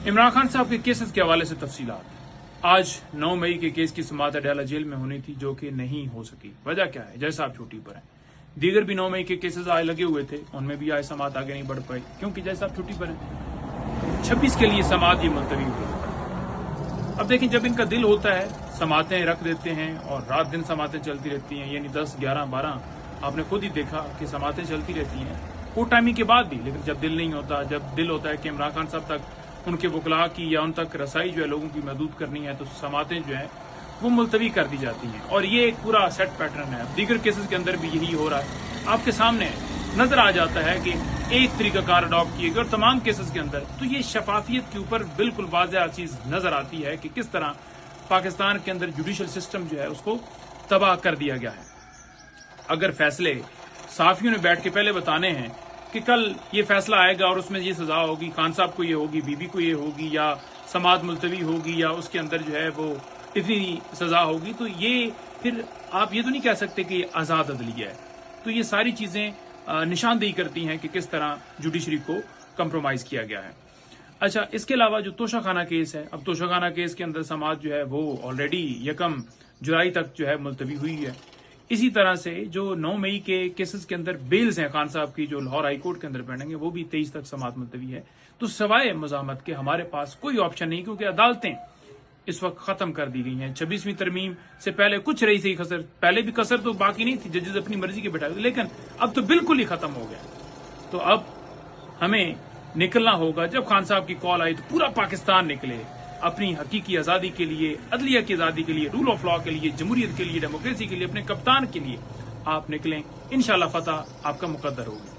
इमरान खान साहब के केसेस के हवाले से तफसीलात। आज 9 मई के केस की समाअत अडयाला जेल में होनी थी, जो कि नहीं हो सकी। वजह क्या है? जज साहब छुट्टी पर हैं। दीगर भी 9 मई के केसेस आए लगे हुए थे, उनमें भी आज समाअत आगे नहीं बढ़ पाई क्योंकि जज साहब छुट्टी पर हैं। 26 के लिए समाअत ये मुलतवी हुई। अब देखिए, जब इनका दिल होता है समाअतें रख देते हैं और रात दिन समाअतें चलती रहती हैं, यानी 10, 11, 12 आपने खुद ही देखा कि समाअतें चलती रहती हैं कोर्ट टाइमिंग के बाद भी। लेकिन जब दिल नहीं होता, जब दिल होता है कि इमरान खान साहब तक उनके वकला की या उन तक रसाई जो है लोगों की महदूद करनी है, तो समाअतें जो है वो मुलतवी कर दी जाती हैं। और ये एक पूरा सेट पैटर्न है। दीगर केसेस के अंदर भी यही हो रहा है। आपके सामने नजर आ जाता है कि एक तरीकाकार अडॉप्ट किए गए और तमाम केसेस के अंदर तो ये शफाफियत के ऊपर बिल्कुल वाज़ेह चीज नजर आती है कि किस तरह पाकिस्तान के अंदर जुडिशल सिस्टम जो है उसको तबाह कर दिया गया है। अगर फैसले साफियों ने बैठ के पहले बताने हैं कि कल ये फैसला आएगा और उसमें ये सजा होगी, खान साहब को ये होगी, बीबी को ये होगी, या समाअत मुलतवी होगी, या उसके अंदर जो है वो इतनी सजा होगी, तो ये फिर आप ये तो नहीं कह सकते कि आज़ाद अदलिया है। तो ये सारी चीजें निशानदेही करती हैं कि किस तरह जुडिशरी को कंप्रोमाइज किया गया है। अच्छा, इसके अलावा जो तोशाखाना केस है, अब तोशाखाना केस के अंदर समाअत जो है वो ऑलरेडी 1 जुलाई तक जो है मुलतवी हुई है। इसी तरह से जो 9 मई के केसेस के अंदर बेल्स हैं खान साहब की, जो लाहौर हाई कोर्ट के अंदर पेंडिंग है, वो भी 23 तक समाअत मुलतवी है। तो सवाए मज़ामत के हमारे पास कोई ऑप्शन नहीं, क्योंकि अदालतें इस वक्त खत्म कर दी गई हैं। 26वीं तरमीम से पहले कुछ रही थी कसर, पहले भी कसर तो बाकी नहीं थी, जजेस अपनी मर्जी के बैठा, लेकिन अब तो बिल्कुल ही खत्म हो गया। तो अब हमें निकलना होगा। जब खान साहब की कॉल आई तो पूरा पाकिस्तान निकले अपनी हकीकी आज़ादी के लिए, अदलिया की आज़ादी के लिए, रूल ऑफ लॉ के लिए, जमहूरियत के लिए, डेमोक्रेसी के लिए, अपने कप्तान के लिए आप निकलें। इंशाल्लाह फतह आपका मुकद्दर होगी।